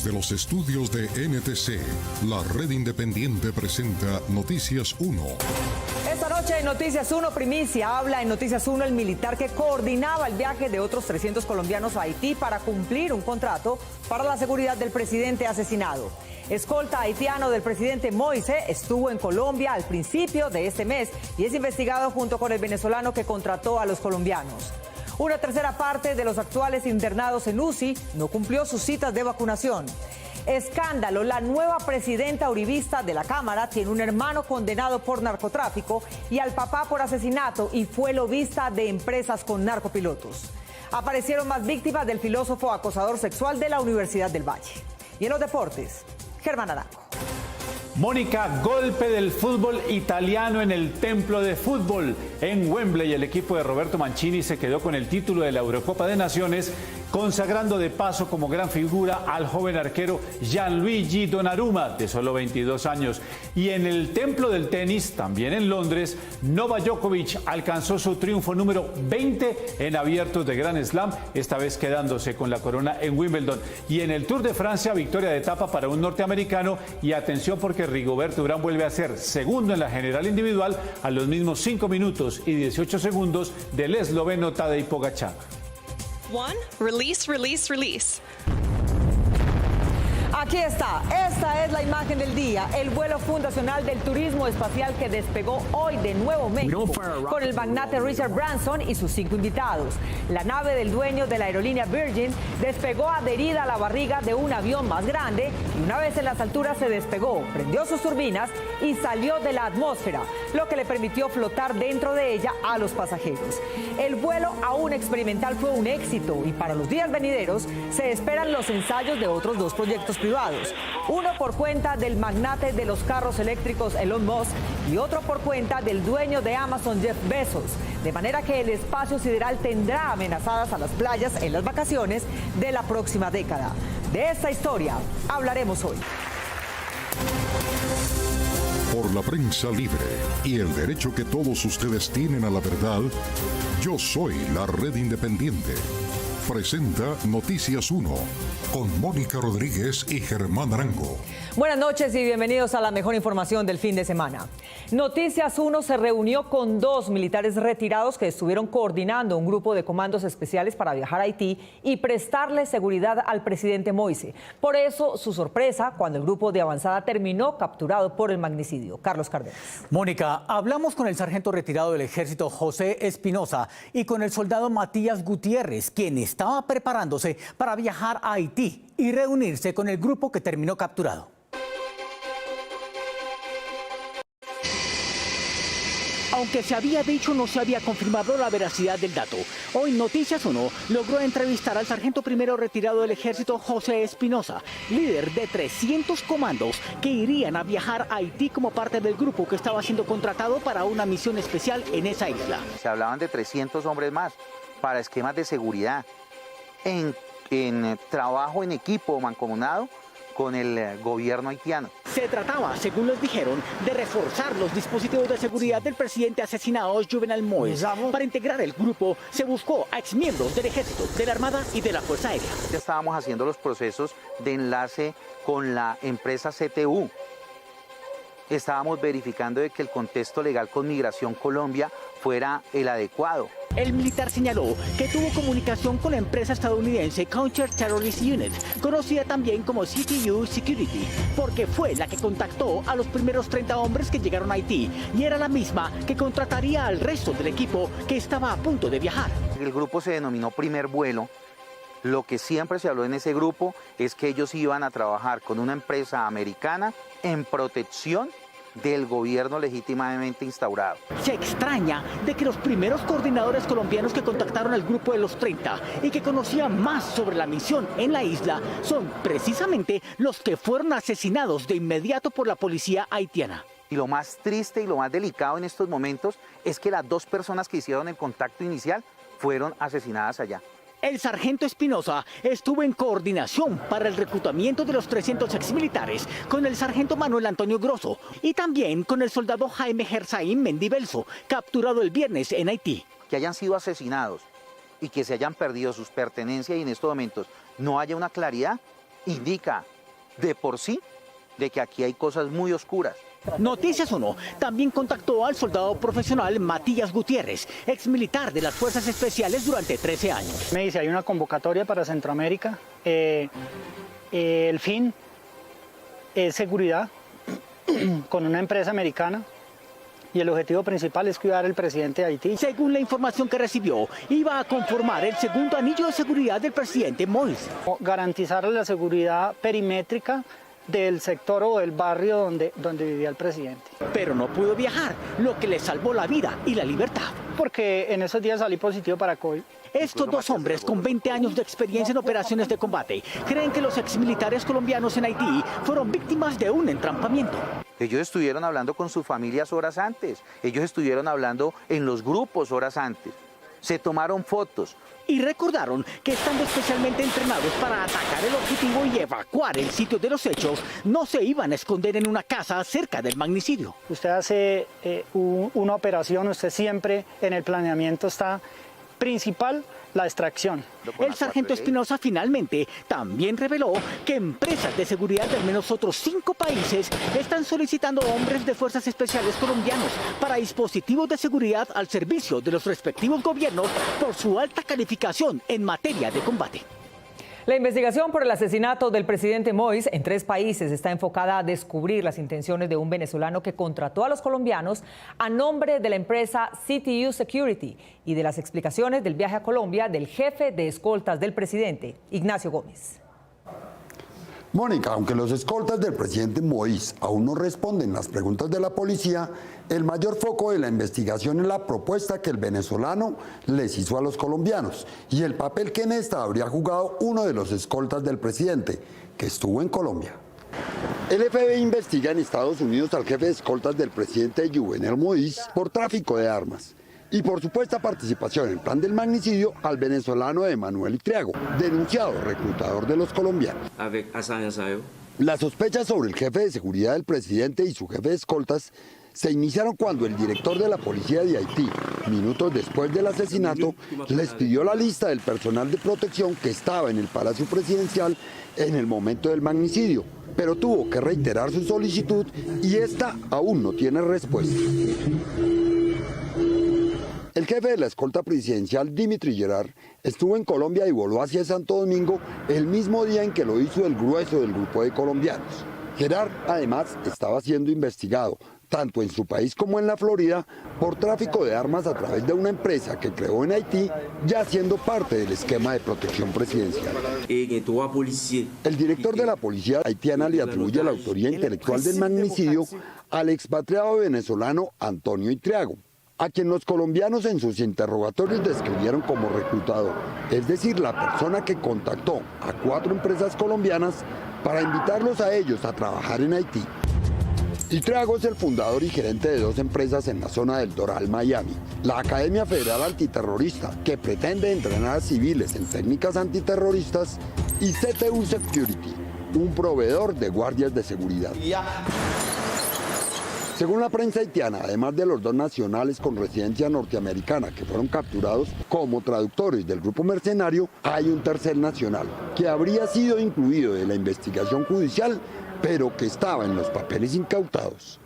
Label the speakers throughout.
Speaker 1: Desde los estudios de NTC, la red independiente presenta Noticias 1.
Speaker 2: Esta noche en Noticias 1 Primicia habla en Noticias 1 el militar que coordinaba el viaje de otros 300 colombianos a Haití para cumplir un contrato para la seguridad del presidente asesinado. Escolta haitiano del presidente Moise estuvo en Colombia al principio de este mes y es investigado junto con el venezolano que contrató a los colombianos. Una tercera parte de los actuales internados en UCI no cumplió sus citas de vacunación. Escándalo, la nueva presidenta uribista de la Cámara tiene un hermano condenado por narcotráfico y al papá por asesinato y fue lobista de empresas con narcopilotos. Aparecieron más víctimas del filósofo acosador sexual de la Universidad del Valle. Y en los deportes, Germán Arango.
Speaker 3: Mónica, golpe del fútbol italiano en el templo de fútbol. En Wembley, el equipo de Roberto Mancini se quedó con el título de la Eurocopa de Naciones, consagrando de paso como gran figura al joven arquero Gianluigi Donnarumma, de solo 22 años. Y en el templo del tenis, también en Londres, Novak Djokovic alcanzó su triunfo número 20 en abiertos de Grand Slam, esta vez quedándose con la corona en Wimbledon. Y en el Tour de Francia, victoria de etapa para un norteamericano. Y atención porque Rigoberto Urán vuelve a ser segundo en la general individual a los mismos 5 minutos y 18 segundos del esloveno Tadej Pogačar.
Speaker 4: Release.
Speaker 2: Aquí está, esta es la imagen del día, el vuelo fundacional del turismo espacial que despegó hoy de Nuevo México con el magnate Richard Branson y sus 5 invitados. La nave del dueño de la aerolínea Virgin despegó adherida a la barriga de un avión más grande y una vez en las alturas se despegó, prendió sus turbinas y salió de la atmósfera, lo que le permitió flotar dentro de ella a los pasajeros. El vuelo aún experimental fue un éxito y para los días venideros se esperan los ensayos de otros 2 proyectos privados. Uno por cuenta del magnate de los carros eléctricos Elon Musk y otro por cuenta del dueño de Amazon Jeff Bezos. De manera que el espacio sideral tendrá amenazadas a las playas en las vacaciones de la próxima década. De esta historia hablaremos hoy.
Speaker 1: Por la prensa libre y el derecho que todos ustedes tienen a la verdad, yo soy la red independiente. Presenta Noticias 1 con Mónica Rodríguez y Germán Arango.
Speaker 2: Buenas noches y bienvenidos a la mejor información del fin de semana. Noticias 1 se reunió con 2 militares retirados que estuvieron coordinando un grupo de comandos especiales para viajar a Haití y prestarle seguridad al presidente Moise. Por eso su sorpresa cuando el grupo de avanzada terminó capturado por el magnicidio. Carlos Cárdenas.
Speaker 5: Mónica, hablamos con el sargento retirado del ejército José Espinosa y con el soldado Matías Gutiérrez, quien estaba preparándose para viajar a Haití y reunirse con el grupo que terminó capturado. Aunque se había dicho, no se había confirmado la veracidad del dato. Hoy Noticias 1 logró entrevistar al sargento primero retirado del ejército José Espinosa, líder de 300 comandos que irían a viajar a Haití como parte del grupo que estaba siendo contratado para una misión especial en esa isla.
Speaker 6: Se hablaban de 300 hombres más para esquemas de seguridad, en trabajo en equipo mancomunado con el gobierno haitiano.
Speaker 5: Se trataba, según les dijeron, de reforzar los dispositivos de seguridad del presidente asesinado Jovenel Moïse. Para integrar el grupo se buscó a exmiembros del ejército, de la Armada y de la Fuerza Aérea.
Speaker 6: Ya estábamos haciendo los procesos de enlace con la empresa CTU. Estábamos verificando de que el contexto legal con Migración Colombia fuera el adecuado.
Speaker 5: El militar señaló que tuvo comunicación con la empresa estadounidense Counter Terrorist Unit, conocida también como CTU Security, porque fue la que contactó a los primeros 30 hombres que llegaron a Haití y era la misma que contrataría al resto del equipo que estaba a punto de viajar.
Speaker 6: El grupo se denominó Primer Vuelo. Lo que siempre se habló en ese grupo es que ellos iban a trabajar con una empresa americana en protección del gobierno legítimamente instaurado.
Speaker 5: Se extraña de que los primeros coordinadores colombianos que contactaron al grupo de los 30 y que conocían más sobre la misión en la isla son precisamente los que fueron asesinados de inmediato por la policía haitiana.
Speaker 6: Y lo más triste y lo más delicado en estos momentos es que las 2 personas que hicieron el contacto inicial fueron asesinadas allá.
Speaker 5: El sargento Espinosa estuvo en coordinación para el reclutamiento de los 300 exmilitares con el sargento Manuel Antonio Grosso y también con el soldado Jaime Gersaín Mendibelso, capturado el viernes en Haití.
Speaker 6: Que hayan sido asesinados y que se hayan perdido sus pertenencias y en estos momentos no haya una claridad, indica de por sí de que aquí hay cosas muy oscuras.
Speaker 5: Noticias 1 también contactó al soldado profesional Matías Gutiérrez, exmilitar de las Fuerzas Especiales durante 13 años.
Speaker 4: Me dice, hay una convocatoria para Centroamérica. El fin es seguridad con una empresa americana. Y el objetivo principal es cuidar al presidente de Haití.
Speaker 5: Según la información que recibió, iba a conformar el segundo anillo de seguridad del presidente Moïse.
Speaker 4: Garantizar la seguridad perimétrica del sector o del barrio donde vivía el presidente.
Speaker 5: Pero no pudo viajar, lo que le salvó la vida y la libertad.
Speaker 4: Porque en esos días salí positivo para COVID.
Speaker 5: Estos dos hombres con 20 años de experiencia en operaciones de combate creen que los exmilitares colombianos en Haití fueron víctimas de un entrampamiento.
Speaker 6: Ellos estuvieron hablando con sus familias horas antes, ellos estuvieron hablando en los grupos horas antes, se tomaron fotos.
Speaker 5: Y recordaron que estando especialmente entrenados para atacar el objetivo y evacuar el sitio de los hechos, no se iban a esconder en una casa cerca del magnicidio.
Speaker 4: Usted hace una operación, usted siempre en el planeamiento está principal la extracción.
Speaker 5: El sargento Espinosa finalmente también reveló que empresas de seguridad de al menos otros 5 países están solicitando hombres de fuerzas especiales colombianos para dispositivos de seguridad al servicio de los respectivos gobiernos por su alta calificación en materia de combate.
Speaker 2: La investigación por el asesinato del presidente Moïse en 3 países está enfocada a descubrir las intenciones de un venezolano que contrató a los colombianos a nombre de la empresa CTU Security y de las explicaciones del viaje a Colombia del jefe de escoltas del presidente, Ignacio Gómez.
Speaker 7: Mónica, aunque los escoltas del presidente Moïse aún no responden las preguntas de la policía, el mayor foco de la investigación es la propuesta que el venezolano les hizo a los colombianos y el papel que en esta habría jugado uno de los escoltas del presidente, que estuvo en Colombia. El FBI investiga en Estados Unidos al jefe de escoltas del presidente Juvenal Moïse por tráfico de armas y por supuesta participación en el plan del magnicidio al venezolano Emanuel Itriago, denunciado reclutador de los colombianos. Las sospechas sobre el jefe de seguridad del presidente y su jefe de escoltas se iniciaron cuando el director de la policía de Haití, minutos después del asesinato, les pidió la lista del personal de protección que estaba en el Palacio Presidencial en el momento del magnicidio, pero tuvo que reiterar su solicitud y esta aún no tiene respuesta. El jefe de la escolta presidencial, Dimitri Gerard, estuvo en Colombia y voló hacia Santo Domingo el mismo día en que lo hizo el grueso del grupo de colombianos. Gerard, además, estaba siendo investigado, tanto en su país como en la Florida, por tráfico de armas a través de una empresa que creó en Haití, ya siendo parte del esquema de protección presidencial. El director de la policía haitiana le atribuye la autoría intelectual del magnicidio al expatriado venezolano Antonio Itriago, a quien los colombianos en sus interrogatorios describieron como reclutador, es decir, la persona que contactó a 4 empresas colombianas para invitarlos a ellos a trabajar en Haití. Itriago es el fundador y gerente de 2 empresas en la zona del Doral, Miami, la Academia Federal Antiterrorista, que pretende entrenar a civiles en técnicas antiterroristas, y CTU Security, un proveedor de guardias de seguridad. Según la prensa haitiana, además de los 2 nacionales con residencia norteamericana que fueron capturados como traductores del grupo mercenario, hay un tercer nacional que habría sido incluido en la investigación judicial, pero que estaba en los papeles incautados.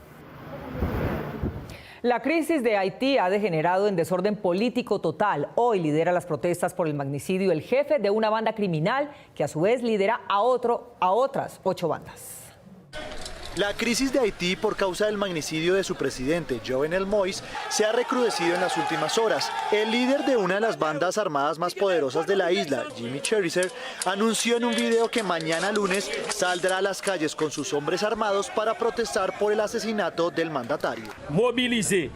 Speaker 2: La crisis de Haití ha degenerado en desorden político total. Hoy lidera las protestas por el magnicidio el jefe de una banda criminal que a su vez lidera a otras 8 bandas.
Speaker 8: La crisis de Haití por causa del magnicidio de su presidente, Jovenel Moïse, se ha recrudecido en las últimas horas. El líder de una de las bandas armadas más poderosas de la isla, Jimmy Cheriser, anunció en un video que mañana lunes saldrá a las calles con sus hombres armados para protestar por el asesinato del mandatario.
Speaker 9: Mobilisé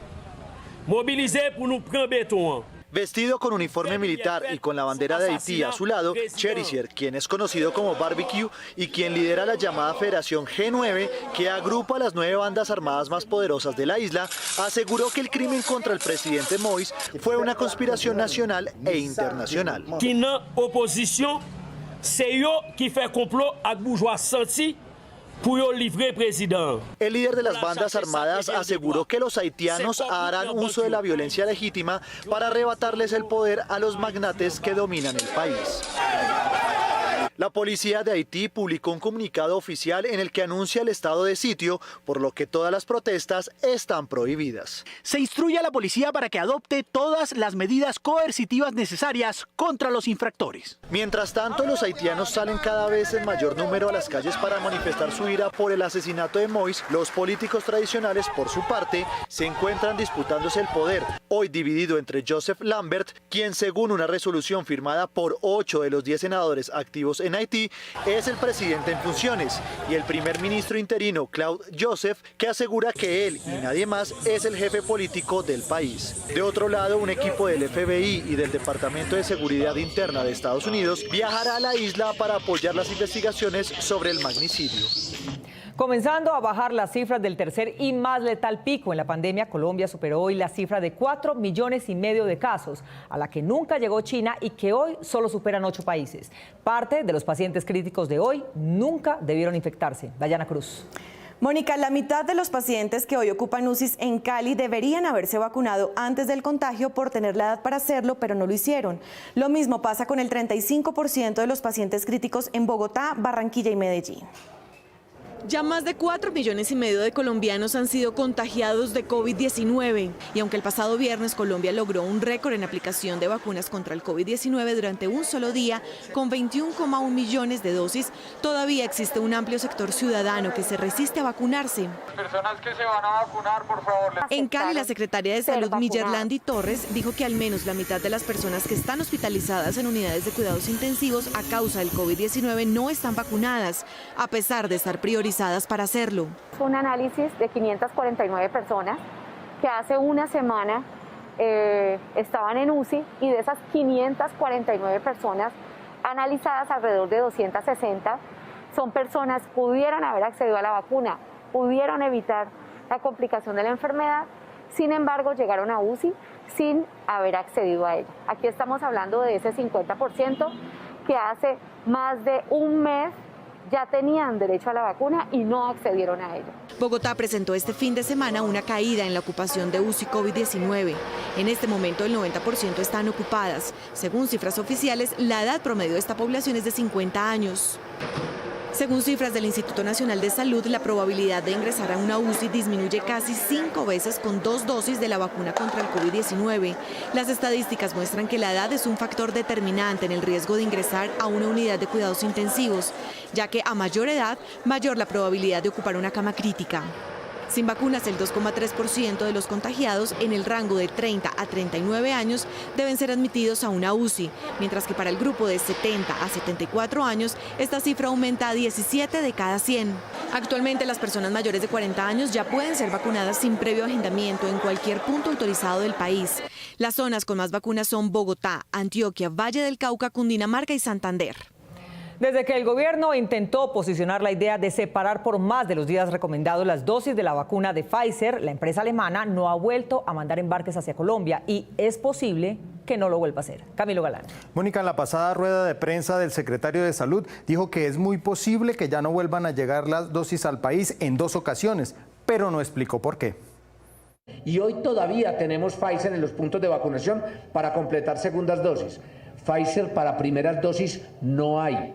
Speaker 9: pour nous prendre béton.
Speaker 8: Vestido con uniforme militar y con la bandera de Haití a su lado, Cheriser, quien es conocido como Barbecue y quien lidera la llamada Federación G9, que agrupa a las 9 bandas armadas más poderosas de la isla, aseguró que el crimen contra el presidente Moïse fue una conspiración nacional e internacional.
Speaker 9: Qui nan opposition, c'est yo qui fait complot avec bourgeois senti.
Speaker 8: El líder de las bandas armadas aseguró que los haitianos harán uso de la violencia legítima para arrebatarles el poder a los magnates que dominan el país. La policía de Haití publicó un comunicado oficial en el que anuncia el estado de sitio, por lo que todas las protestas están prohibidas.
Speaker 5: Se instruye a la policía para que adopte todas las medidas coercitivas necesarias contra los infractores.
Speaker 8: Mientras tanto, los haitianos salen cada vez en mayor número a las calles para manifestar su ira por el asesinato de Moïse. Los políticos tradicionales, por su parte, se encuentran disputándose el poder, hoy dividido entre Joseph Lambert, quien según una resolución firmada por 8 de los 10 senadores activos en Haití, es el presidente en funciones, y el primer ministro interino, Claude Joseph, que asegura que él y nadie más es el jefe político del país. De otro lado, un equipo del FBI y del Departamento de Seguridad Interna de Estados Unidos viajará a la isla para apoyar las investigaciones sobre el magnicidio.
Speaker 2: Comenzando a bajar las cifras del tercer y más letal pico en la pandemia, Colombia superó hoy la cifra de 4,5 millones de casos, a la que nunca llegó China y que hoy solo superan 8 países. Parte de los pacientes críticos de hoy nunca debieron infectarse. Dayana Cruz.
Speaker 10: Mónica, la mitad de los pacientes que hoy ocupan UCIs en Cali deberían haberse vacunado antes del contagio por tener la edad para hacerlo, pero no lo hicieron. Lo mismo pasa con el 35% de los pacientes críticos en Bogotá, Barranquilla y Medellín.
Speaker 11: Ya más de 4,5 millones de colombianos han sido contagiados de COVID-19 y aunque el pasado viernes Colombia logró un récord en aplicación de vacunas contra el COVID-19 durante un solo día con 21,1 millones de dosis, todavía existe un amplio sector ciudadano que se resiste a vacunarse.
Speaker 12: Personas que se van a vacunar, por favor.
Speaker 11: En Cali, la secretaria de Salud, Millerlandi Torres, dijo que al menos la mitad de las personas que están hospitalizadas en unidades de cuidados intensivos a causa del COVID-19 no están vacunadas, a pesar de estar priorizadas para hacerlo.
Speaker 13: Un análisis de 549 personas que hace una semana estaban en UCI y de esas 549 personas analizadas, alrededor de 260 son personas que pudieron haber accedido a la vacuna, pudieron evitar la complicación de la enfermedad, sin embargo llegaron a UCI sin haber accedido a ella. Aquí estamos hablando de ese 50% que hace más de un mes ya tenían derecho a la vacuna y no accedieron a ella.
Speaker 11: Bogotá presentó este fin de semana una caída en la ocupación de UCI COVID-19. En este momento el 90% están ocupadas. Según cifras oficiales, la edad promedio de esta población es de 50 años. Según cifras del Instituto Nacional de Salud, la probabilidad de ingresar a una UCI disminuye casi 5 veces con 2 dosis de la vacuna contra el COVID-19. Las estadísticas muestran que la edad es un factor determinante en el riesgo de ingresar a una unidad de cuidados intensivos, ya que a mayor edad, mayor la probabilidad de ocupar una cama crítica. Sin vacunas, el 2,3% de los contagiados en el rango de 30 a 39 años deben ser admitidos a una UCI, mientras que para el grupo de 70 a 74 años esta cifra aumenta a 17 de cada 100. Actualmente las personas mayores de 40 años ya pueden ser vacunadas sin previo agendamiento en cualquier punto autorizado del país. Las zonas con más vacunas son Bogotá, Antioquia, Valle del Cauca, Cundinamarca y Santander.
Speaker 2: Desde que el gobierno intentó posicionar la idea de separar por más de los días recomendados las dosis de la vacuna de Pfizer, la empresa alemana no ha vuelto a mandar embarques hacia Colombia y es posible que no lo vuelva a hacer. Camilo Galán.
Speaker 14: Mónica, en la pasada rueda de prensa del secretario de Salud dijo que es muy posible que ya no vuelvan a llegar las dosis al país en 2 ocasiones, pero no explicó por qué.
Speaker 15: Y hoy todavía tenemos Pfizer en los puntos de vacunación para completar segundas dosis. Pfizer para primeras dosis no hay.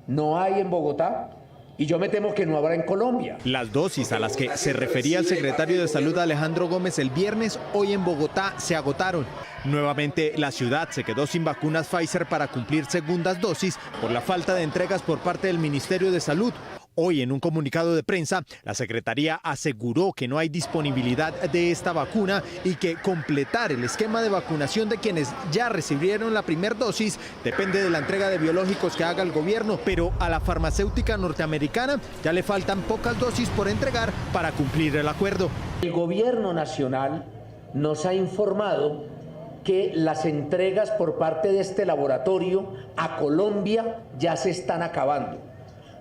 Speaker 15: No hay en Bogotá y yo me temo que no habrá en Colombia.
Speaker 16: Las dosis a las que se refería el secretario de Salud Alejandro Gómez el viernes, hoy en Bogotá se agotaron. Nuevamente la ciudad se quedó sin vacunas Pfizer para cumplir segundas dosis por la falta de entregas por parte del Ministerio de Salud. Hoy, en un comunicado de prensa, la Secretaría aseguró que no hay disponibilidad de esta vacuna y que completar el esquema de vacunación de quienes ya recibieron la primera dosis depende de la entrega de biológicos que haga el gobierno, pero a la farmacéutica norteamericana ya le faltan pocas dosis por entregar para cumplir el acuerdo.
Speaker 15: El gobierno nacional nos ha informado que las entregas por parte de este laboratorio a Colombia ya se están acabando.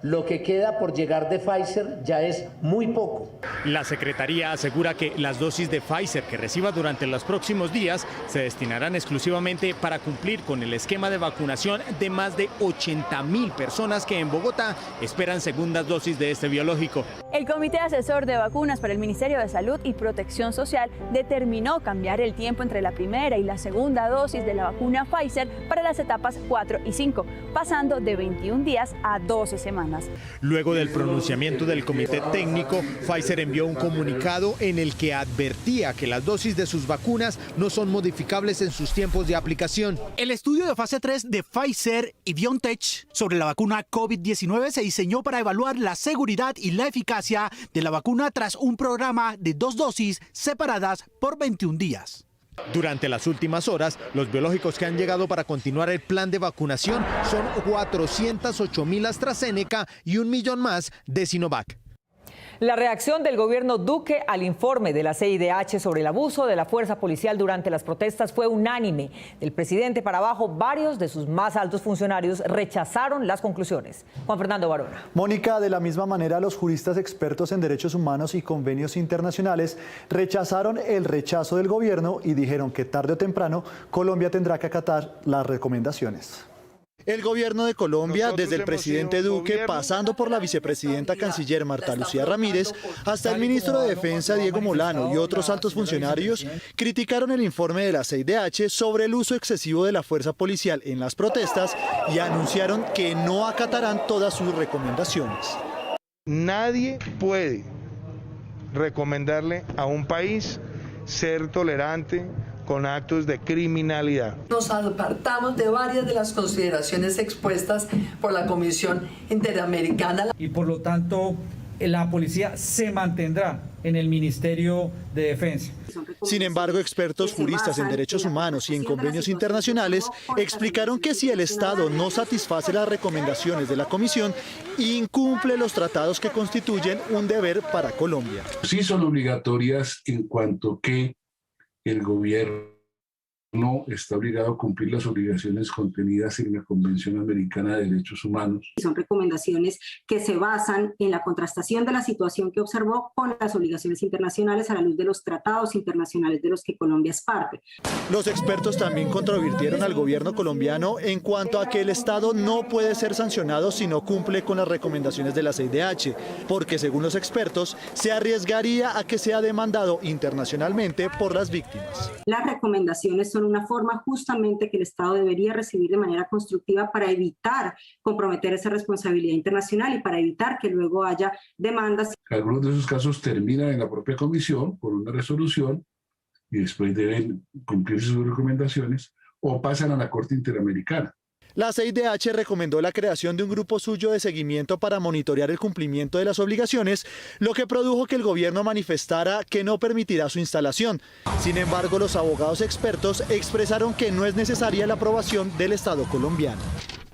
Speaker 15: Lo que queda por llegar de Pfizer ya es muy poco.
Speaker 16: La Secretaría asegura que las dosis de Pfizer que reciba durante los próximos días se destinarán exclusivamente para cumplir con el esquema de vacunación de más de 80,000 personas que en Bogotá esperan segundas dosis de este biológico.
Speaker 17: El Comité Asesor de Vacunas para el Ministerio de Salud y Protección Social determinó cambiar el tiempo entre la primera y la segunda dosis de la vacuna Pfizer para las etapas 4 y 5, pasando de 21 días a 12 semanas.
Speaker 16: Luego del pronunciamiento del comité técnico, Pfizer envió un comunicado en el que advertía que las dosis de sus vacunas no son modificables en sus tiempos de aplicación.
Speaker 18: El estudio de fase 3 de Pfizer y BioNTech sobre la vacuna COVID-19 se diseñó para evaluar la seguridad y la eficacia de la vacuna tras un programa de 2 dosis separadas por 21 días.
Speaker 16: Durante las últimas horas, los biológicos que han llegado para continuar el plan de vacunación son 408.000 AstraZeneca y 1 millón más de Sinovac.
Speaker 2: La reacción del gobierno Duque al informe de la CIDH sobre el abuso de la fuerza policial durante las protestas fue unánime. Del presidente para abajo, varios de sus más altos funcionarios rechazaron las conclusiones. Juan Fernando Barona.
Speaker 8: Mónica, de la misma manera, los juristas expertos en derechos humanos y convenios internacionales rechazaron el rechazo del gobierno y dijeron que tarde o temprano Colombia tendrá que acatar las recomendaciones. El gobierno de Colombia, desde el presidente Duque, pasando por la vicepresidenta canciller Marta Lucía Ramírez, hasta el ministro de Defensa Diego Molano y otros altos funcionarios, criticaron el informe de la CIDH sobre el uso excesivo de la fuerza policial en las protestas y anunciaron que no acatarán todas sus recomendaciones.
Speaker 19: Nadie puede recomendarle a un país ser tolerante con actos de criminalidad.
Speaker 20: Nos apartamos de varias de las consideraciones expuestas por la Comisión Interamericana.
Speaker 21: Y por lo tanto, la policía se mantendrá en el Ministerio de Defensa.
Speaker 8: Sin embargo, expertos juristas en derechos humanos y en convenios internacionales explicaron que si el Estado no satisface las recomendaciones de la Comisión, incumple los tratados que constituyen un deber para Colombia.
Speaker 22: Sí son obligatorias en cuanto que el gobierno está obligado a cumplir las obligaciones contenidas en la Convención Americana de Derechos Humanos.
Speaker 23: Son recomendaciones que se basan en la contrastación de la situación que observó con las obligaciones internacionales a la luz de los tratados internacionales de los que Colombia es parte.
Speaker 8: Los expertos también controvirtieron al gobierno colombiano en cuanto a que el Estado no puede ser sancionado si no cumple con las recomendaciones de la CIDH, porque según los expertos se arriesgaría a que sea demandado internacionalmente por las víctimas.
Speaker 23: Las recomendaciones son una forma justamente que el Estado debería recibir de manera constructiva para evitar comprometer esa responsabilidad internacional y para evitar que luego haya demandas.
Speaker 22: Algunos de esos casos terminan en la propia comisión por una resolución y después deben cumplirse sus recomendaciones o pasan a la Corte Interamericana.
Speaker 8: La CIDH recomendó la creación de un grupo suyo de seguimiento para monitorear el cumplimiento de las obligaciones, lo que produjo que el gobierno manifestara que no permitirá su instalación. Sin embargo, los abogados expertos expresaron que no es necesaria la aprobación del Estado colombiano.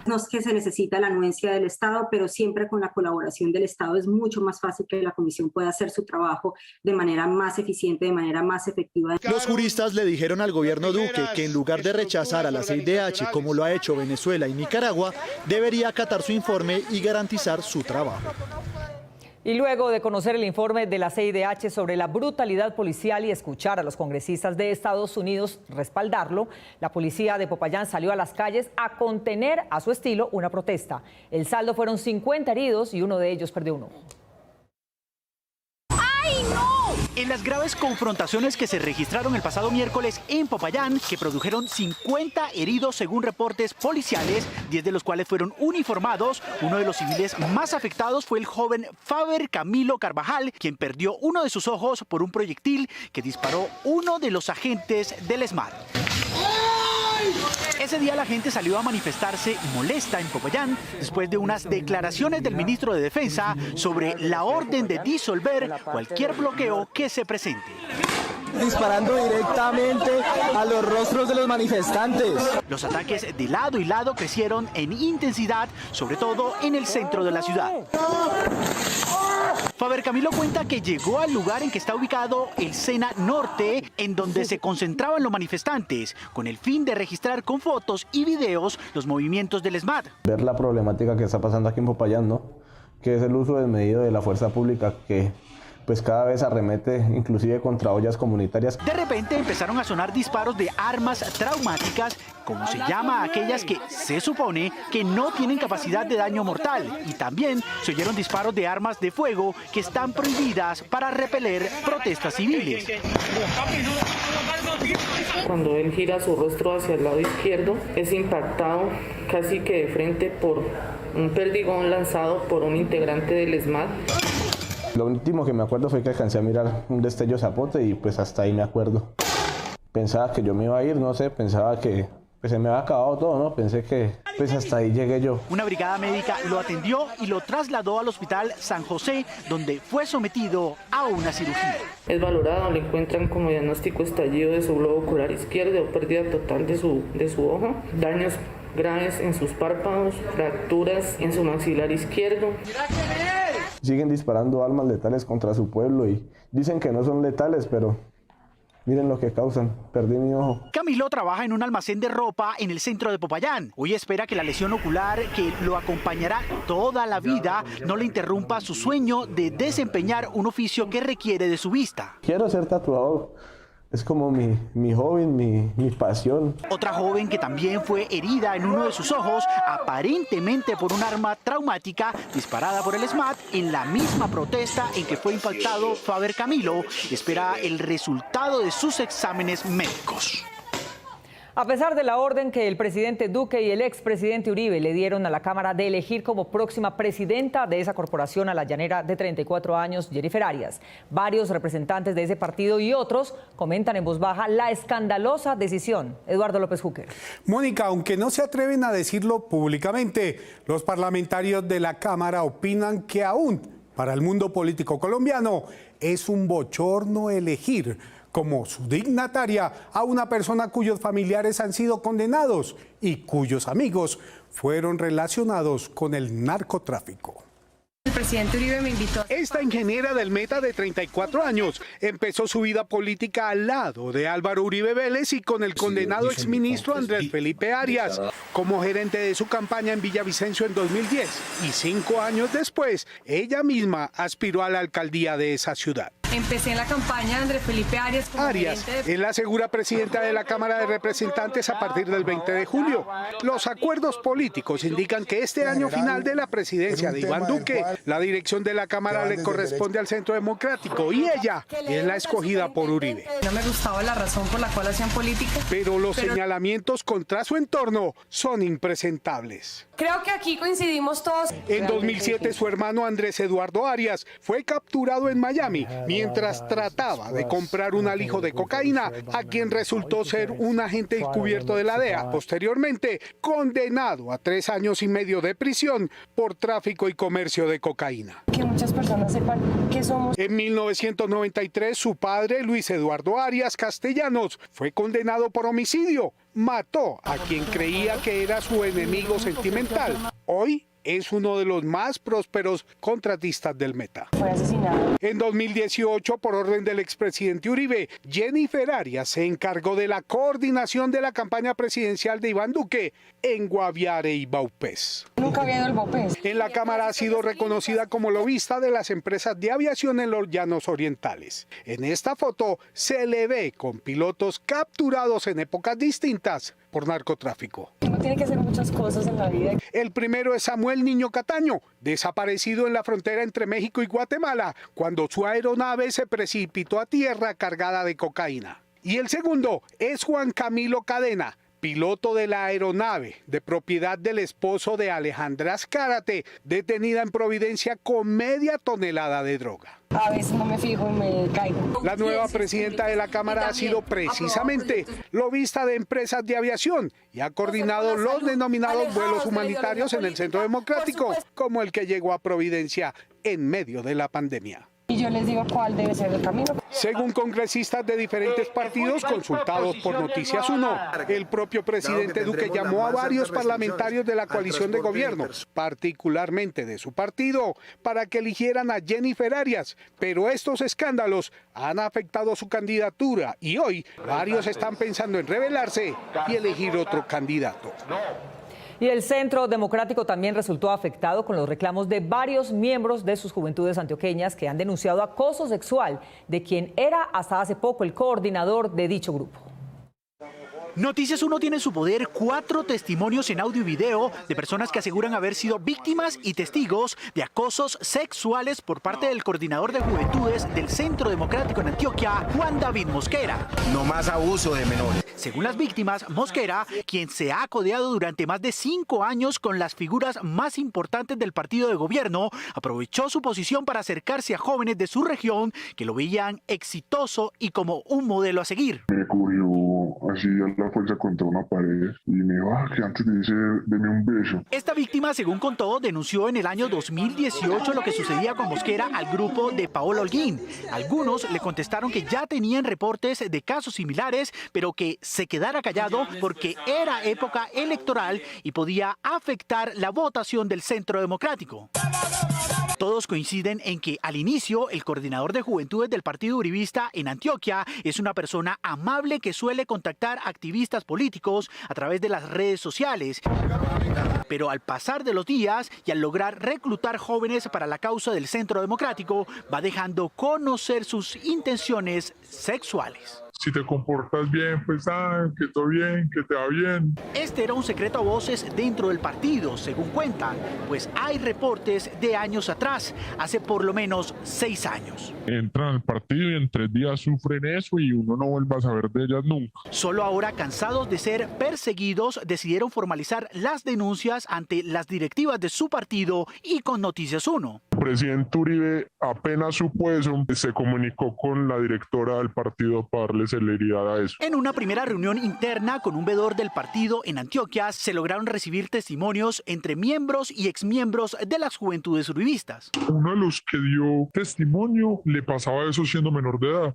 Speaker 23: No es que se necesita la anuencia del Estado, pero siempre con la colaboración del Estado es mucho más fácil que la Comisión pueda hacer su trabajo de manera más eficiente, de manera más efectiva.
Speaker 8: Los juristas le dijeron al gobierno Duque que en lugar de rechazar a la CIDH como lo ha hecho Venezuela y Nicaragua, debería acatar su informe y garantizar su trabajo.
Speaker 2: Y luego de conocer el informe de la CIDH sobre la brutalidad policial y escuchar a los congresistas de Estados Unidos respaldarlo, la policía de Popayán salió a las calles a contener a su estilo una protesta. El saldo fueron 50 heridos y uno de ellos perdió un ojo.
Speaker 18: ¡Ay, no! En las graves confrontaciones que se registraron el pasado miércoles en Popayán, que produjeron 50 heridos según reportes policiales, 10 de los cuales fueron uniformados, uno de los civiles más afectados fue el joven Faber Camilo Carvajal, quien perdió uno de sus ojos por un proyectil que disparó uno de los agentes del SMAT. Ese día la gente salió a manifestarse molesta en Popayán después de unas declaraciones del ministro de Defensa sobre la orden de disolver cualquier bloqueo que se presente.
Speaker 24: Disparando directamente a los rostros de los manifestantes.
Speaker 18: Los ataques de lado y lado crecieron en intensidad, sobre todo en el centro de la ciudad. Faber Camilo cuenta que llegó al lugar en que está ubicado el Sena Norte, en donde se concentraban los manifestantes, con el fin de registrar con fotos y videos los movimientos del SMAT.
Speaker 25: Ver la problemática que está pasando aquí en Popayán, ¿no? Que es el uso desmedido de la fuerza pública que pues cada vez arremete inclusive contra ollas comunitarias.
Speaker 18: De repente empezaron a sonar disparos de armas traumáticas como se llama a aquellas que se supone que no tienen capacidad de daño mortal. Y también se oyeron disparos de armas de fuego que están prohibidas para repeler protestas civiles.
Speaker 1: Cuando él gira su rostro hacia el lado izquierdo, es impactado casi que de frente por un perdigón lanzado por un integrante del SMAT.
Speaker 25: Lo último que me acuerdo fue que alcancé a mirar un destello zapote y pues hasta ahí me acuerdo. Pensaba que yo me iba a ir, no sé, pensaba que pues se me había acabado todo, ¿no? Pensé que pues hasta ahí llegué yo.
Speaker 18: Una brigada médica lo atendió y lo trasladó al hospital San José, donde fue sometido a una cirugía.
Speaker 1: Es valorado, le encuentran como diagnóstico estallido de su globo ocular izquierdo, pérdida total de su ojo, daños graves en sus párpados, fracturas en su maxilar izquierdo.
Speaker 25: Siguen disparando armas letales contra su pueblo y dicen que no son letales, pero miren lo que causan. Perdí mi ojo.
Speaker 18: Camilo trabaja en un almacén de ropa en el centro de Popayán. Hoy espera que la lesión ocular, que lo acompañará toda la vida, no le interrumpa su sueño de desempeñar un oficio que requiere de su vista.
Speaker 25: Quiero ser tatuador. Es como mi hobby, mi pasión.
Speaker 18: Otra joven que también fue herida en uno de sus ojos, aparentemente por un arma traumática disparada por el SMAT en la misma protesta en que fue impactado Faber Camilo, espera el resultado de sus exámenes médicos.
Speaker 2: A pesar de la orden que el presidente Duque y el expresidente Uribe le dieron a la Cámara de elegir como próxima presidenta de esa corporación a la llanera de 34 años, Jennifer Arias, varios representantes de ese partido y otros comentan en voz baja la escandalosa decisión. Eduardo López Júquer.
Speaker 3: Mónica, aunque no se atreven a decirlo públicamente, los parlamentarios de la Cámara opinan que aún para el mundo político colombiano es un bochorno elegir como su dignataria a una persona cuyos familiares han sido condenados y cuyos amigos fueron relacionados con el narcotráfico.
Speaker 4: El presidente Uribe me invitó.
Speaker 3: Esta ingeniera del Meta de 34 años empezó su vida política al lado de Álvaro Uribe Vélez y con el condenado exministro Andrés Felipe Arias como gerente de su campaña en Villavicencio en 2010. Y 5 años después, ella misma aspiró a la alcaldía de esa ciudad.
Speaker 4: Empecé en la campaña de Andrés Felipe Arias como gerente de...
Speaker 3: es la segura presidenta de la Cámara de Representantes a partir del 20 de julio. Los acuerdos políticos indican que este año final de la presidencia de Iván Duque, la dirección de la Cámara le corresponde al Centro Democrático y ella es la escogida por Uribe.
Speaker 4: No me gustaba la razón por la cual hacían política.
Speaker 3: Pero los señalamientos contra su entorno son impresentables.
Speaker 4: Creo que aquí coincidimos todos.
Speaker 3: En 2007 su hermano Andrés Eduardo Arias fue capturado en Miami mientras trataba de comprar un alijo de cocaína a quien resultó ser un agente encubierto de la DEA. Posteriormente, condenado a 3 años y medio de prisión por tráfico y comercio de cocaína.
Speaker 4: Que muchas personas sepan que somos.
Speaker 3: En 1993, su padre, Luis Eduardo Arias Castellanos, fue condenado por homicidio. Mató a quien creía que era su enemigo sentimental. Hoy es uno de los más prósperos contratistas del Meta.
Speaker 4: Fue asesinado.
Speaker 3: En 2018, por orden del expresidente Uribe, Jennifer Arias se encargó de la coordinación de la campaña presidencial de Iván Duque en Guaviare y Baupés.
Speaker 4: Nunca había ido al Baupés.
Speaker 3: En la Cámara ha sido reconocida como lobista de las empresas de aviación en los Llanos Orientales. En esta foto se le ve con pilotos capturados en épocas distintas por narcotráfico.
Speaker 4: Uno tiene que hacer muchas cosas en la vida.
Speaker 3: El primero es Samuel Niño Cataño, desaparecido en la frontera entre México y Guatemala, cuando su aeronave se precipitó a tierra cargada de cocaína. Y el segundo es Juan Camilo Cadena, piloto de la aeronave de propiedad del esposo de Alejandra Azcárate, detenida en Providencia con media tonelada de droga.
Speaker 4: A veces no me fijo y me caigo.
Speaker 3: La nueva presidenta de la Cámara ha sido precisamente lobista de empresas de aviación y ha coordinado los denominados vuelos humanitarios en el Centro Democrático, como el que llegó a Providencia en medio de la pandemia.
Speaker 4: Y yo les digo cuál debe ser el camino.
Speaker 3: Según congresistas de diferentes partidos consultados por Noticias 1, el propio presidente Duque llamó a varios parlamentarios de la coalición de gobierno, particularmente de su partido, para que eligieran a Jennifer Arias, pero estos escándalos han afectado su candidatura y hoy varios están pensando en rebelarse y elegir otro candidato.
Speaker 2: Y el Centro Democrático también resultó afectado con los reclamos de varios miembros de sus juventudes antioqueñas que han denunciado acoso sexual de quien era hasta hace poco el coordinador de dicho grupo.
Speaker 18: Noticias 1 tiene en su poder 4 testimonios en audio y video de personas que aseguran haber sido víctimas y testigos de acosos sexuales por parte del coordinador de juventudes del Centro Democrático en Antioquia, Juan David Mosquera.
Speaker 5: No más abuso de menores.
Speaker 18: Según las víctimas, Mosquera, quien se ha codeado durante más de 5 años con las figuras más importantes del partido de gobierno, aprovechó su posición para acercarse a jóvenes de su región que lo veían exitoso y como un modelo a seguir.
Speaker 6: Me cogió así a la fuerza contra una pared y me dijo que antes de irse, deme un beso.
Speaker 18: Esta víctima, según contó, denunció en el año 2018 lo que sucedía con Mosquera al grupo de Paola Holguín. Algunos le contestaron que ya tenían reportes de casos similares, pero que se quedara callado porque era época electoral y podía afectar la votación del Centro Democrático. Todos coinciden en que al inicio el coordinador de juventudes del Partido Uribista en Antioquia es una persona amable que suele contactar activistas políticos a través de las redes sociales. Pero al pasar de los días y al lograr reclutar jóvenes para la causa del Centro Democrático, va dejando conocer sus intenciones sexuales.
Speaker 6: Si te comportas bien, pues que todo bien, que te va bien.
Speaker 18: Este era un secreto a voces dentro del partido, según cuentan, pues hay reportes de años atrás, hace por lo menos 6 años.
Speaker 6: Entran al partido y en 3 días sufren eso y uno no vuelve a saber de ellas nunca.
Speaker 18: Solo ahora, cansados de ser perseguidos, decidieron formalizar las denuncias ante las directivas de su partido y con Noticias 1.
Speaker 6: El presidente Uribe apenas supo eso, se comunicó con la directora del partido para darle celeridad a eso.
Speaker 18: En una primera reunión interna con un veedor del partido en Antioquia, se lograron recibir testimonios entre miembros y exmiembros de las juventudes uribistas.
Speaker 6: Uno de los que dio testimonio le pasaba eso siendo menor de edad.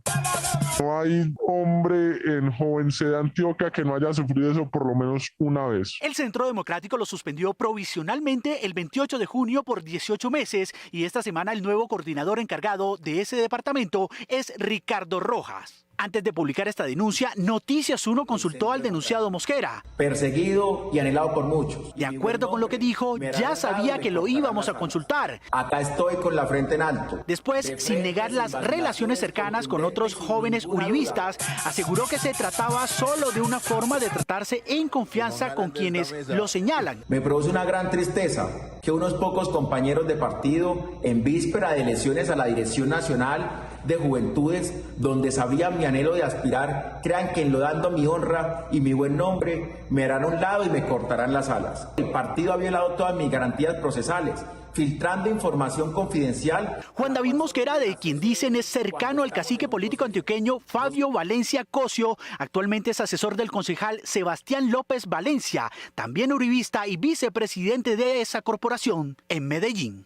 Speaker 6: No hay hombre en Joven C de Antioquia que no haya sufrido eso por lo menos una vez.
Speaker 18: El Centro Democrático lo suspendió provisionalmente el 28 de junio por 18 meses y esta semana el nuevo coordinador encargado de ese departamento es Ricardo Rojas. Antes de publicar esta denuncia, Noticias 1 consultó al denunciado Mosquera.
Speaker 5: Perseguido y anhelado por muchos.
Speaker 18: De acuerdo con lo que dijo, ya sabía que lo íbamos a consultar.
Speaker 5: Acá estoy con la frente en alto.
Speaker 18: Después, sin negar las relaciones cercanas con otros jóvenes uribistas, aseguró que se trataba solo de una forma de tratarse en confianza con quienes lo señalan.
Speaker 5: Me produce una gran tristeza que unos pocos compañeros de partido, en víspera de elecciones a la Dirección Nacional de Juventudes, donde sabía mi anhelo de aspirar, crean que enlodando mi honra y mi buen nombre me harán a un lado y me cortarán las alas. El partido ha violado todas mis garantías procesales, filtrando información confidencial.
Speaker 18: Juan David Mosquera, de quien dicen es cercano al cacique político antioqueño Fabio Valencia Cosio, actualmente es asesor del concejal Sebastián López Valencia, también uribista y vicepresidente de esa corporación en Medellín.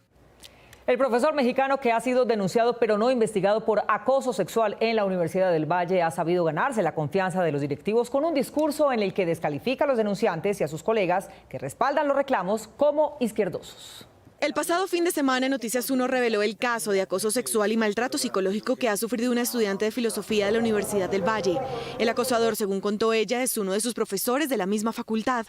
Speaker 2: El profesor mexicano que ha sido denunciado pero no investigado por acoso sexual en la Universidad del Valle ha sabido ganarse la confianza de los directivos con un discurso en el que descalifica a los denunciantes y a sus colegas que respaldan los reclamos como izquierdosos.
Speaker 11: El pasado fin de semana, Noticias 1 reveló el caso de acoso sexual y maltrato psicológico que ha sufrido una estudiante de filosofía de la Universidad del Valle. El acosador, según contó ella, es uno de sus profesores de la misma facultad.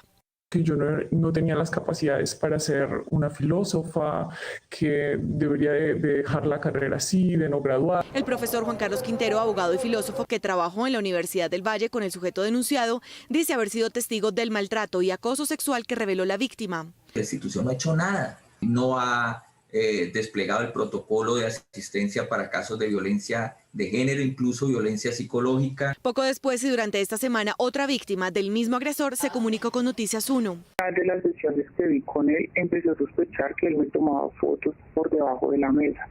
Speaker 7: Que yo no tenía las capacidades para ser una filósofa, que debería de dejar la carrera así, de no graduar.
Speaker 11: El profesor Juan Carlos Quintero, abogado y filósofo que trabajó en la Universidad del Valle con el sujeto denunciado, dice haber sido testigo del maltrato y acoso sexual que reveló la víctima.
Speaker 9: La institución no ha hecho nada, no ha desplegado el protocolo de asistencia para casos de violencia de género, incluso violencia psicológica.
Speaker 11: Poco después y durante esta semana, otra víctima del mismo agresor se comunicó con Noticias 1.
Speaker 10: De las sesiones que vi con él, empezó a sospechar que él me tomaba fotos por debajo de la mesa.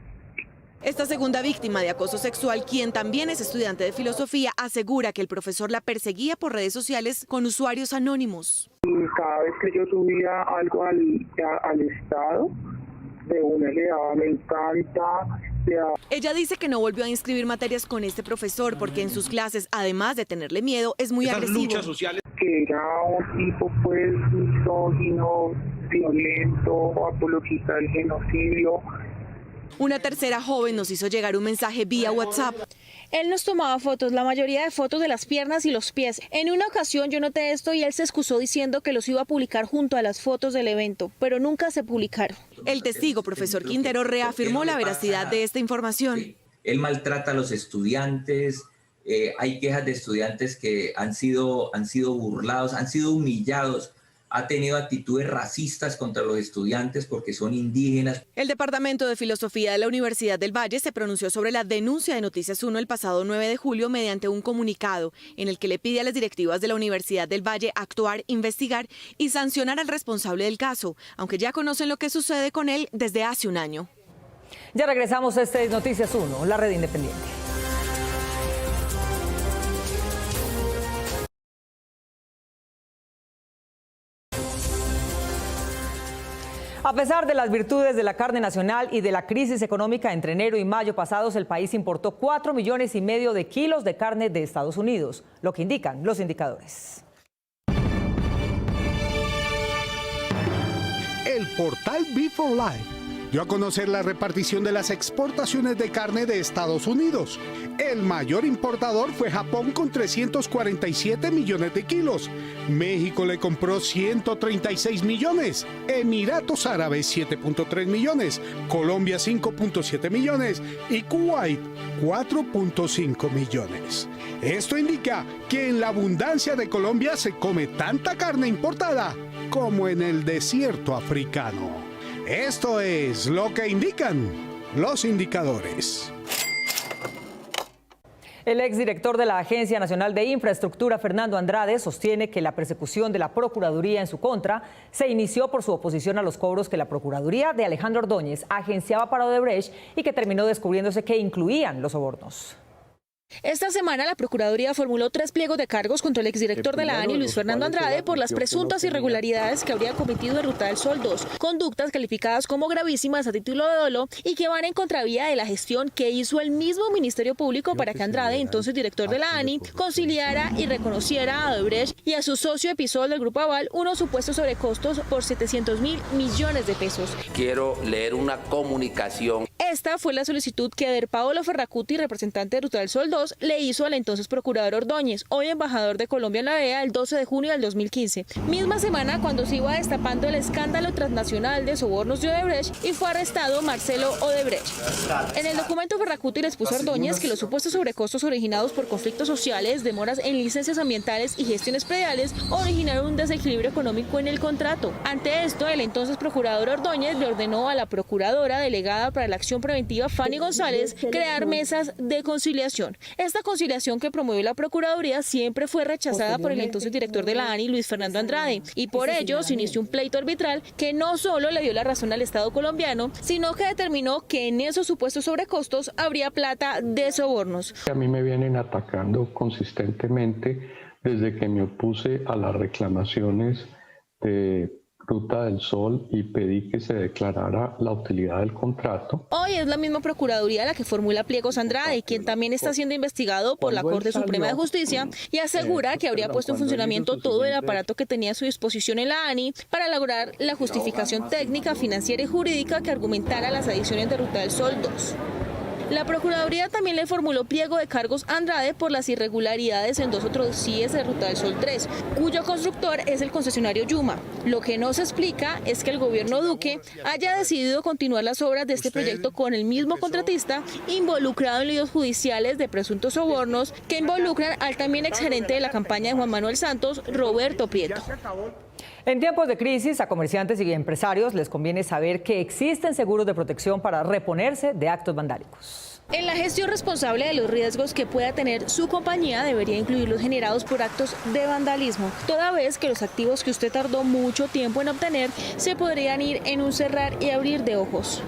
Speaker 11: Esta segunda víctima de acoso sexual, quien también es estudiante de filosofía, asegura que el profesor la perseguía por redes sociales con usuarios anónimos.
Speaker 10: Y cada vez que yo subía algo al estado, de una le daba me encanta.
Speaker 11: Ella dice que no volvió a inscribir materias con este profesor porque en sus clases, además de tenerle miedo, es muy agresivo.
Speaker 10: Luchas sociales. Que era un tipo pues misógino, violento, apologista del genocidio.
Speaker 11: Una tercera joven nos hizo llegar un mensaje vía WhatsApp.
Speaker 26: Él nos tomaba fotos, la mayoría de fotos de las piernas y los pies. En una ocasión yo noté esto y él se excusó diciendo que los iba a publicar junto a las fotos del evento, pero nunca se publicaron.
Speaker 11: El testigo, profesor Quintero, reafirmó la veracidad de esta información.
Speaker 9: Él maltrata a los estudiantes, hay quejas de estudiantes que han sido burlados, han sido humillados, ha tenido actitudes racistas contra los estudiantes porque son indígenas.
Speaker 11: El Departamento de Filosofía de la Universidad del Valle se pronunció sobre la denuncia de Noticias 1 el pasado 9 de julio mediante un comunicado en el que le pide a las directivas de la Universidad del Valle actuar, investigar y sancionar al responsable del caso, aunque ya conocen lo que sucede con él desde hace un año.
Speaker 2: Ya regresamos a este Noticias 1, la red independiente. A pesar de las virtudes de la carne nacional y de la crisis económica entre enero y mayo pasados, el país importó 4,5 millones de kilos de carne de Estados Unidos, lo que indican los indicadores.
Speaker 3: El portal Beef4Life dio a conocer la repartición de las exportaciones de carne de Estados Unidos. El mayor importador fue Japón con 347 millones de kilos. México le compró 136 millones. Emiratos Árabes 7.3 millones. Colombia 5.7 millones. Y Kuwait 4.5 millones. Esto indica que en la abundancia de Colombia se come tanta carne importada como en el desierto africano. Esto es lo que indican los indicadores.
Speaker 2: El exdirector de la Agencia Nacional de Infraestructura, Fernando Andrade, sostiene que la persecución de la Procuraduría en su contra se inició por su oposición a los cobros que la Procuraduría de Alejandro Ordóñez agenciaba para Odebrecht y que terminó descubriéndose que incluían los sobornos.
Speaker 26: Esta semana la Procuraduría formuló 3 pliegos de cargos contra el exdirector de la ANI, Luis Fernando Andrade, por las presuntas irregularidades que habría cometido en Ruta del Sol 2, conductas calificadas como gravísimas a título de dolo y que van en contravía de la gestión que hizo el mismo Ministerio Público para que Andrade, entonces director de la ANI, conciliara y reconociera a Odebrecht y a su socio Episol del Grupo Aval unos supuestos sobrecostos por 700.000 millones de pesos.
Speaker 12: Quiero leer una comunicación.
Speaker 26: Esta fue la solicitud que Eder Paolo Ferracuti, representante de Ruta del Sol 2, le hizo al entonces procurador Ordóñez, hoy embajador de Colombia en la DEA, el 12 de junio del 2015. Misma semana cuando se iba destapando el escándalo transnacional de sobornos de Odebrecht y fue arrestado Marcelo Odebrecht. En el documento Ferracuti les puso a Ordóñez que los supuestos sobrecostos originados por conflictos sociales, demoras en licencias ambientales y gestiones prediales originaron un desequilibrio económico en el contrato. Ante esto, el entonces procurador Ordóñez le ordenó a la procuradora delegada para la acción preventiva, Fanny González, crear mesas de conciliación. Esta conciliación que promovió la Procuraduría siempre fue rechazada por el entonces director de la ANI, Luis Fernando Andrade, y por ello se inició un pleito arbitral que no solo le dio la razón al Estado colombiano, sino que determinó que en esos supuestos sobrecostos habría plata de sobornos.
Speaker 13: A mí me vienen atacando consistentemente desde que me opuse a las reclamaciones de Ruta del Sol y pedí que se declarara la utilidad del contrato.
Speaker 26: Hoy es la misma Procuraduría la que formula pliegos Andrade, quien también está siendo investigado por la Corte Suprema de Justicia y asegura que habría puesto en funcionamiento todo el aparato que tenía a su disposición en la ANI para lograr la justificación técnica, financiera y jurídica que argumentara las adiciones de Ruta del Sol 2. La Procuraduría también le formuló pliego de cargos a Andrade por las irregularidades en 2 otros CIEs de Ruta del Sol 3, cuyo constructor es el concesionario Yuma. Lo que no se explica es que el gobierno Duque haya decidido continuar las obras de este proyecto con el mismo contratista involucrado en líos judiciales de presuntos sobornos que involucran al también exgerente de la campaña de Juan Manuel Santos, Roberto Prieto.
Speaker 2: En tiempos de crisis, a comerciantes y empresarios les conviene saber que existen seguros de protección para reponerse de actos vandálicos.
Speaker 26: En la gestión responsable de los riesgos que pueda tener su compañía debería incluir los generados por actos de vandalismo, toda vez que los activos que usted tardó mucho tiempo en obtener se podrían ir en un cerrar y abrir de ojos.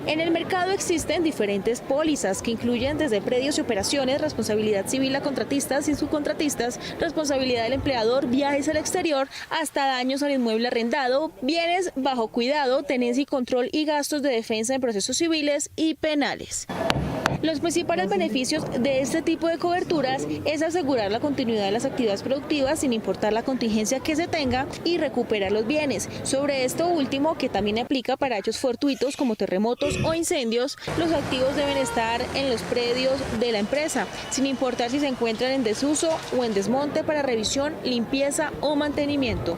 Speaker 26: En el mercado existen diferentes pólizas que incluyen desde predios y operaciones, responsabilidad civil a contratistas y subcontratistas, responsabilidad del empleador, viajes al exterior, hasta daños al inmueble arrendado, bienes bajo cuidado, tenencia y control y gastos de defensa en procesos civiles y penales. Los principales beneficios de este tipo de coberturas es asegurar la continuidad de las actividades productivas sin importar la contingencia que se tenga y recuperar los bienes. Sobre esto último, que también aplica para hechos fortuitos como terremotos o incendios, los activos deben estar en los predios de la empresa, sin importar si se encuentran en desuso o en desmonte para revisión, limpieza o mantenimiento.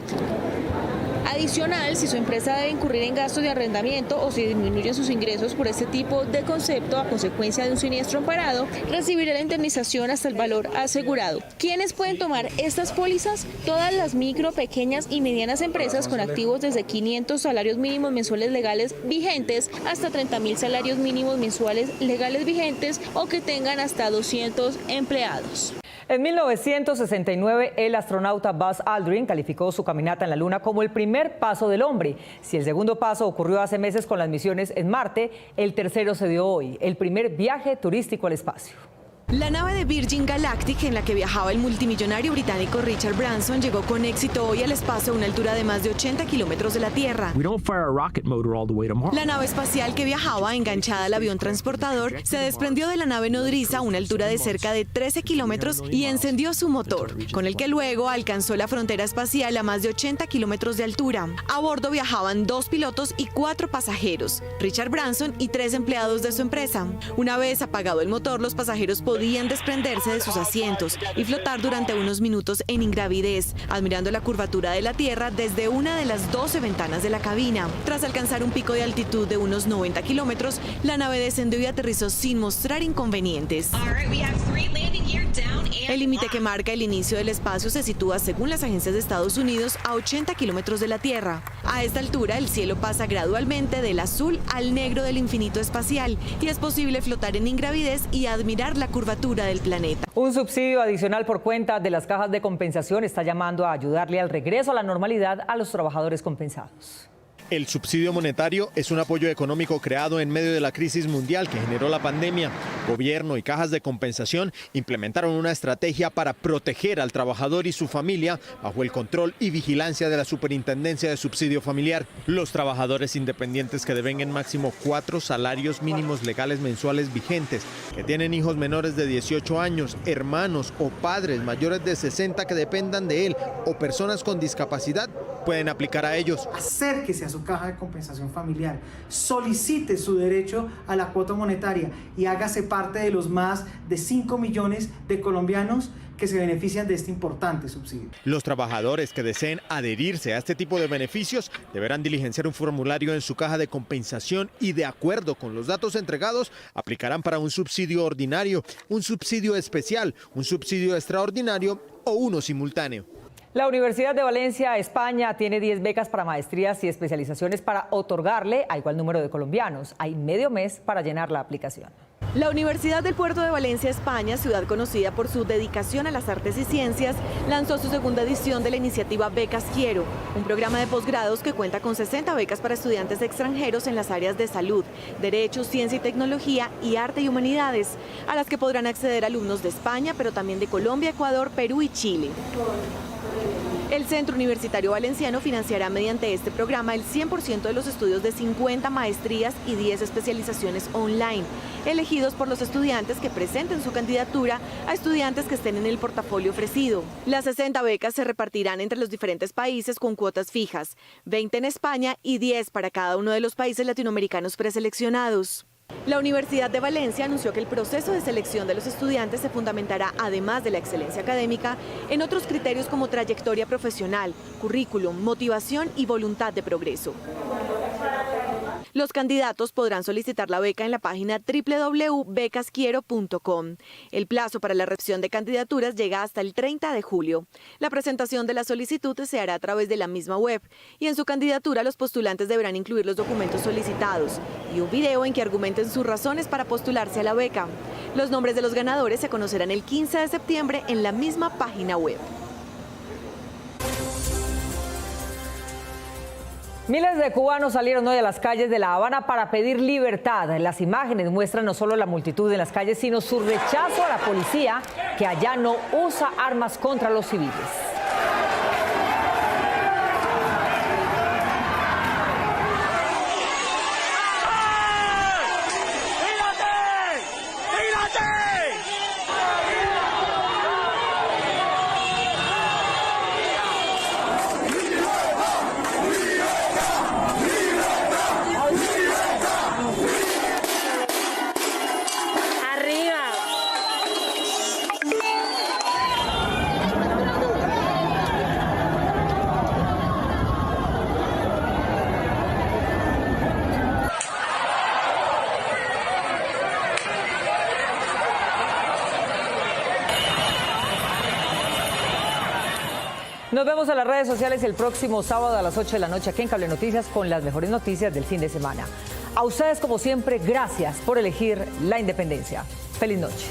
Speaker 26: Adicional, si su empresa debe incurrir en gastos de arrendamiento o si disminuyen sus ingresos por este tipo de concepto a consecuencia de un siniestro amparado, recibirá la indemnización hasta el valor asegurado. ¿Quiénes pueden tomar estas pólizas? Todas las micro, pequeñas y medianas empresas con activos desde 500 salarios mínimos mensuales legales vigentes hasta 30.000 salarios mínimos mensuales legales vigentes o que tengan hasta 200 empleados.
Speaker 2: En 1969, el astronauta Buzz Aldrin calificó su caminata en la Luna como el primer paso del hombre. Si el segundo paso ocurrió hace meses con las misiones en Marte, el tercero se dio hoy, el primer viaje turístico al espacio.
Speaker 11: La nave de Virgin Galactic en la que viajaba el multimillonario británico Richard Branson llegó con éxito hoy al espacio a una altura de más de 80 kilómetros de la Tierra. La nave espacial que viajaba, enganchada al avión transportador, se desprendió de la nave nodriza a una altura de cerca de 13 kilómetros y encendió su motor, con el que luego alcanzó la frontera espacial a más de 80 kilómetros de altura. A bordo viajaban 2 pilotos y 4 pasajeros, Richard Branson y 3 empleados de su empresa. Una vez apagado el motor, los pasajeros podían desprenderse de sus asientos y flotar durante unos minutos en ingravidez, admirando la curvatura de la Tierra desde una de las 12 ventanas de la cabina. Tras alcanzar un pico de altitud de unos 90 kilómetros, la nave descendió y aterrizó sin mostrar inconvenientes. El límite que marca el inicio del espacio se sitúa, según las agencias de Estados Unidos, a 80 kilómetros de la Tierra. A esta altura, el cielo pasa gradualmente del azul al negro del infinito espacial y es posible flotar en ingravidez y admirar la curvatura del planeta.
Speaker 2: Un subsidio adicional por cuenta de las cajas de compensación está llamando a ayudarle al regreso a la normalidad a los trabajadores compensados.
Speaker 14: El subsidio monetario es un apoyo económico creado en medio de la crisis mundial que generó la pandemia. Gobierno y cajas de compensación implementaron una estrategia para proteger al trabajador y su familia bajo el control y vigilancia de la Superintendencia de Subsidio Familiar. Los trabajadores independientes que devengan máximo 4 salarios mínimos legales mensuales vigentes, que tienen hijos menores de 18 años, hermanos o padres mayores de 60 que dependan de él o personas con discapacidad, pueden aplicar a ellos.
Speaker 15: Acérquese a su caja de compensación familiar, solicite su derecho a la cuota monetaria y hágase parte de los más de 5 millones de colombianos que se benefician de este importante subsidio.
Speaker 14: Los trabajadores que deseen adherirse a este tipo de beneficios deberán diligenciar un formulario en su caja de compensación y, de acuerdo con los datos entregados, aplicarán para un subsidio ordinario, un subsidio especial, un subsidio extraordinario o uno simultáneo.
Speaker 2: La Universidad de Valencia, España, tiene 10 becas para maestrías y especializaciones para otorgarle a igual número de colombianos. Hay medio mes para llenar la aplicación.
Speaker 11: La Universidad del Puerto de Valencia, España, ciudad conocida por su dedicación a las artes y ciencias, lanzó su segunda edición de la iniciativa Becas Quiero, un programa de posgrados que cuenta con 60 becas para estudiantes extranjeros en las áreas de salud, derechos, ciencia y tecnología y arte y humanidades, a las que podrán acceder alumnos de España, pero también de Colombia, Ecuador, Perú y Chile. El Centro Universitario Valenciano financiará mediante este programa el 100% de los estudios de 50 maestrías y 10 especializaciones online, elegidos por los estudiantes que presenten su candidatura a estudiantes que estén en el portafolio ofrecido. Las 60 becas se repartirán entre los diferentes países con cuotas fijas, 20 en España y 10 para cada uno de los países latinoamericanos preseleccionados. La Universidad de Valencia anunció que el proceso de selección de los estudiantes se fundamentará, además de la excelencia académica, en otros criterios como trayectoria profesional, currículum, motivación y voluntad de progreso. Los candidatos podrán solicitar la beca en la página www.becasquiero.com. El plazo para la recepción de candidaturas llega hasta el 30 de julio. La presentación de la solicitud se hará a través de la misma web y en su candidatura los postulantes deberán incluir los documentos solicitados y un video en que argumenten sus razones para postularse a la beca. Los nombres de los ganadores se conocerán el 15 de septiembre en la misma página web.
Speaker 2: Miles de cubanos salieron hoy a las calles de La Habana para pedir libertad. Las imágenes muestran no solo la multitud en las calles, sino su rechazo a la policía, que allá no usa armas contra los civiles. Nos vemos en las redes sociales el próximo sábado a las 8 de la noche aquí en Cable Noticias con las mejores noticias del fin de semana. A ustedes, como siempre, gracias por elegir la independencia. Feliz noche.